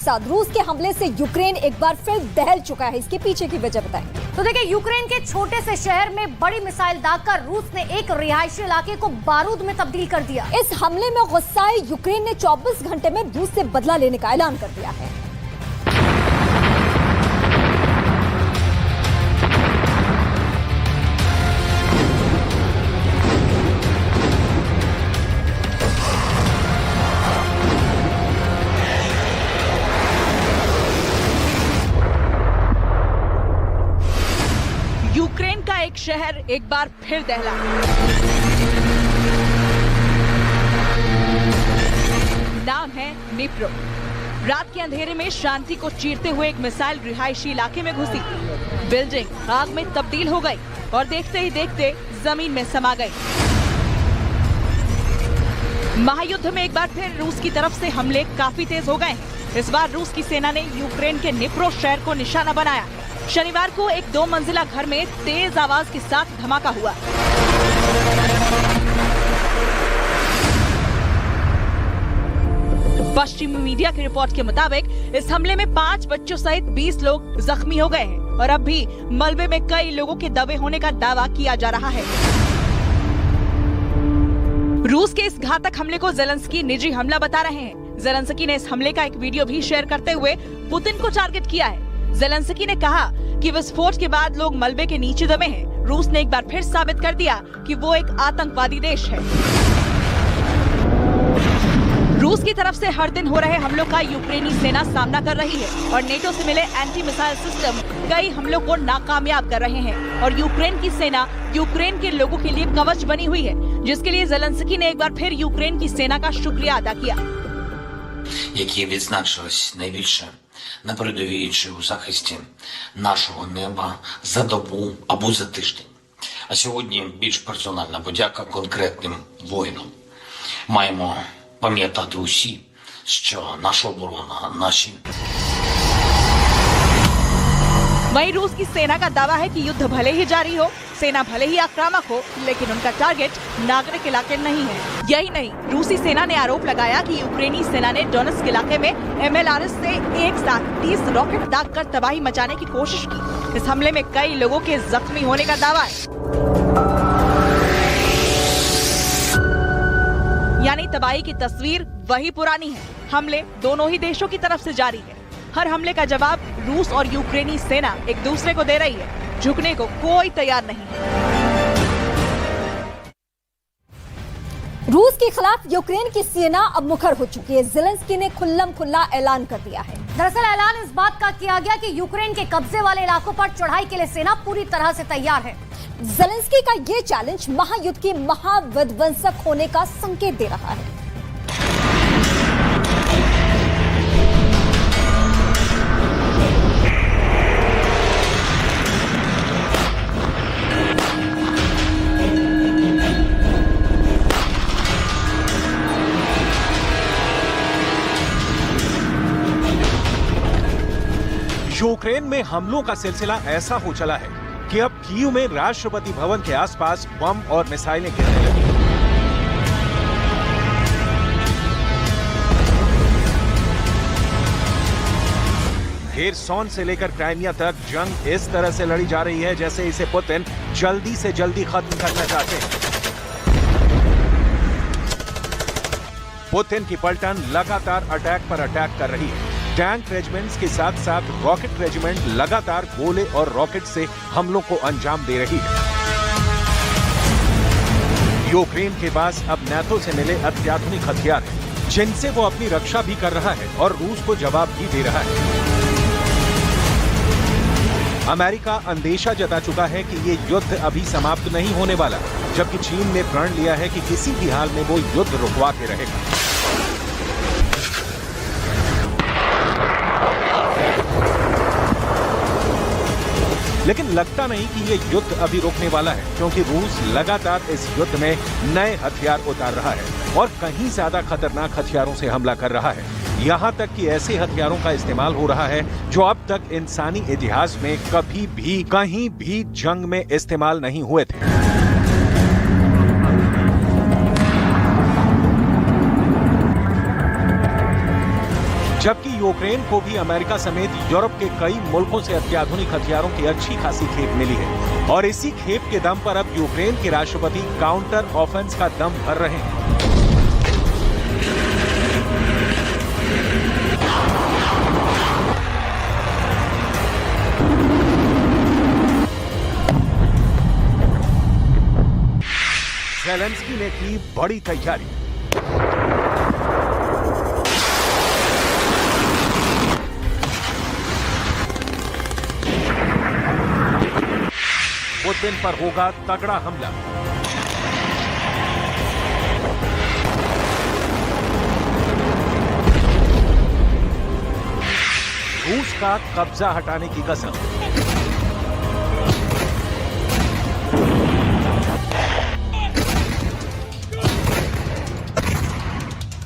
रूस के हमले से यूक्रेन एक बार फिर दहल चुका है। इसके पीछे की वजह बताएंगे। तो देखिए, यूक्रेन के छोटे से शहर में बड़ी मिसाइल दागकर रूस ने एक रिहायशी इलाके को बारूद में तब्दील कर दिया। इस हमले में गुस्साए यूक्रेन ने 24 घंटे में रूस से बदला लेने का ऐलान कर दिया है। यूक्रेन का एक शहर एक बार फिर दहला। नाम है निप्रो। रात के अंधेरे में शांति को चीरते हुए एक मिसाइल रिहायशी इलाके में घुसी। बिल्डिंग आग में तब्दील हो गई और देखते ही देखते जमीन में समा गई। महायुद्ध में एक बार फिर रूस की तरफ से हमले काफी तेज हो गए हैं। इस बार रूस की सेना ने यूक्रेन के निप्रो शहर को निशाना बनाया। शनिवार को एक 2 मंजिला घर में तेज आवाज के साथ धमाका हुआ। पश्चिमी मीडिया की रिपोर्ट के मुताबिक इस हमले में 5 बच्चों सहित 20 लोग जख्मी हो गए हैं और अब भी मलबे में कई लोगों के दबे होने का दावा किया जा रहा है। रूस के इस घातक हमले को ज़ेलेंस्की निजी हमला बता रहे हैं। ज़ेलेंस्की ने इस हमले का एक वीडियो भी शेयर करते हुए पुतिन को टारगेट किया है। ज़ेलेंस्की ने कहा कि विस्फोट के बाद लोग मलबे के नीचे दबे हैं। रूस ने एक बार फिर साबित कर दिया कि वो एक आतंकवादी देश है। रूस की तरफ से हर दिन हो रहे हमलों का यूक्रेनी सेना सामना कर रही है और नेटो से मिले एंटी मिसाइल सिस्टम कई हमलों को नाकामयाब कर रहे हैं और यूक्रेन की सेना यूक्रेन के लोगों के लिए कवच बनी हुई है, जिसके लिए ज़ेलेंस्की ने एक बार फिर यूक्रेन की सेना का शुक्रिया अदा किया। Які відзначились найбільше на передовій чи у захисті нашого неба за добу або за тиждень. А сьогодні більш персональна подяка конкретним воїнам. Маємо пам'ятати усі, що наша оборона, наші वहीं रूस की सेना का दावा है कि युद्ध भले ही जारी हो, सेना भले ही आक्रामक हो, लेकिन उनका टारगेट नागरिक इलाके नहीं है। यही नहीं, रूसी सेना ने आरोप लगाया कि यूक्रेनी सेना ने डोनेट्स्क इलाके में MLRS से एक साथ 30 रॉकेट दागकर तबाही मचाने की कोशिश की। इस हमले में कई लोगों के जख्मी होने का दावा है। यानी तबाही की तस्वीर वही पुरानी है। हमले दोनों ही देशों की तरफ से जारी है। हर हमले का जवाब रूस और यूक्रेनी सेना एक दूसरे को दे रही है। झुकने को कोई तैयार नहीं है। रूस के खिलाफ यूक्रेन की सेना अब मुखर हो चुकी है। ज़ेलेंस्की ने खुल्लम खुल्ला ऐलान कर दिया है। दरअसल ऐलान इस बात का किया गया कि यूक्रेन के कब्जे वाले इलाकों पर चढ़ाई के लिए सेना पूरी तरह से तैयार है। ज़ेलेंस्की का ये चैलेंज महायुद्ध के महाविध्वंसक होने का संकेत दे रहा है। यूक्रेन में हमलों का सिलसिला ऐसा हो चला है कि अब कीव में राष्ट्रपति भवन के आसपास बम और मिसाइलें गिरने लगी। खेरसोन से लेकर क्राइमिया तक जंग इस तरह से लड़ी जा रही है जैसे इसे पुतिन जल्दी से जल्दी खत्म करना चाहते हैं। पुतिन की पलटन लगातार अटैक पर अटैक कर रही है। टैंक रेजिमेंट्स के साथ साथ रॉकेट रेजिमेंट लगातार गोले और रॉकेट से हमलों को अंजाम दे रही है। यूक्रेन के पास अब नाटो से मिले अत्याधुनिक हथियार हैं, जिनसे वो अपनी रक्षा भी कर रहा है और रूस को जवाब भी दे रहा है। अमेरिका अंदेशा जता चुका है कि ये युद्ध अभी समाप्त नहीं होने वाला, जबकि चीन ने प्रण लिया है कि किसी भी हाल में वो युद्ध रुकवा के रहेगा। लेकिन लगता नहीं कि ये युद्ध अभी रुकने वाला है, क्योंकि रूस लगातार इस युद्ध में नए हथियार उतार रहा है और कहीं ज्यादा खतरनाक हथियारों से हमला कर रहा है। यहाँ तक कि ऐसे हथियारों का इस्तेमाल हो रहा है जो अब तक इंसानी इतिहास में कभी भी कहीं भी जंग में इस्तेमाल नहीं हुए थे। जबकि यूक्रेन को भी अमेरिका समेत यूरोप के कई मुल्कों से अत्याधुनिक हथियारों की अच्छी खासी खेप मिली है और इसी खेप के दम पर अब यूक्रेन के राष्ट्रपति काउंटर ऑफेंस का दम भर रहे हैं। ज़ेलेंस्की ने की बड़ी तैयारी। पुतिन पर होगा तगड़ा हमला। रूस का कब्जा हटाने की कसम।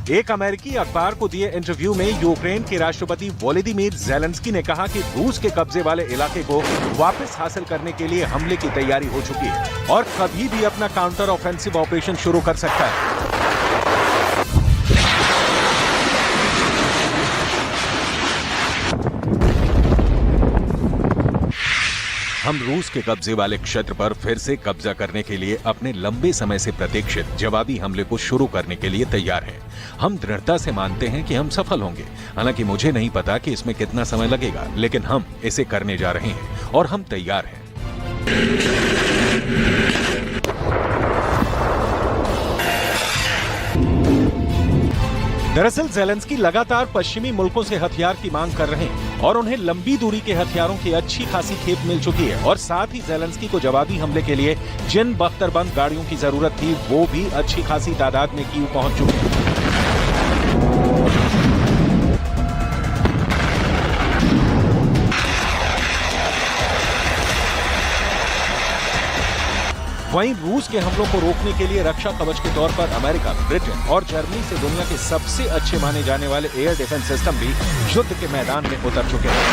एक अमेरिकी अखबार को दिए इंटरव्यू में यूक्रेन के राष्ट्रपति वोलोदिमीर ज़ेलेंस्की ने कहा कि रूस के कब्जे वाले इलाके को वापस हासिल करने के लिए हमले की तैयारी हो चुकी है और कभी भी अपना काउंटर ऑफेंसिव ऑपरेशन शुरू कर सकता है। हम रूस के कब्जे वाले क्षेत्र पर फिर से कब्जा करने के लिए अपने लंबे समय से प्रतीक्षित जवाबी हमले को शुरू करने के लिए तैयार हैं। हम दृढ़ता से मानते हैं कि हम सफल होंगे। हालांकि मुझे नहीं पता कि इसमें कितना समय लगेगा, लेकिन हम इसे करने जा रहे हैं और हम तैयार हैं। दरअसल ज़ेलेंस्की लगातार पश्चिमी मुल्कों से हथियार की मांग कर रहे हैं और उन्हें लंबी दूरी के हथियारों की अच्छी खासी खेप मिल चुकी है और साथ ही ज़ेलेंस्की को जवाबी हमले के लिए जिन बख्तरबंद गाड़ियों की जरूरत थी वो भी अच्छी खासी तादाद में कीव पहुंच चुकी है। वहीं रूस के हमलों को रोकने के लिए रक्षा कवच के तौर पर अमेरिका, ब्रिटेन और जर्मनी से दुनिया के सबसे अच्छे माने जाने वाले एयर डिफेंस सिस्टम भी युद्ध के मैदान में उतर चुके हैं।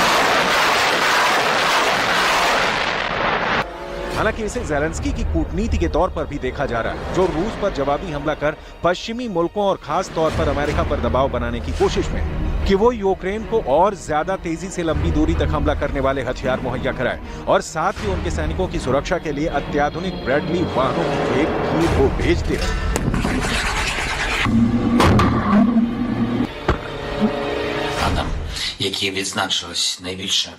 हालांकि इसे ज़ेलेंस्की की कूटनीति के तौर पर भी देखा जा रहा है, जो रूस पर जवाबी हमला कर पश्चिमी मुल्कों और खास तौर पर अमेरिका पर दबाव बनाने की कोशिश में है कि वो यूक्रेन को और ज्यादा तेजी से लंबी दूरी तक हमला करने वाले हथियार मुहैया कराए और साथ ही उनके सैनिकों की सुरक्षा के लिए अत्याधुनिक ब्रैडली वाहनों की खेप कीव को भेजते रहे। Адам, які відзначились найбільше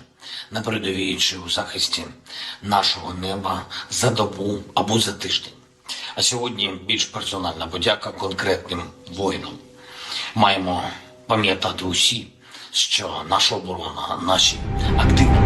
на передовій чи у захисті нашого неба за добу або за тиждень. А сьогодні більш персональна подяка конкретним воїнам. Маємо пам'ятати усі, що наша оборона, наші активні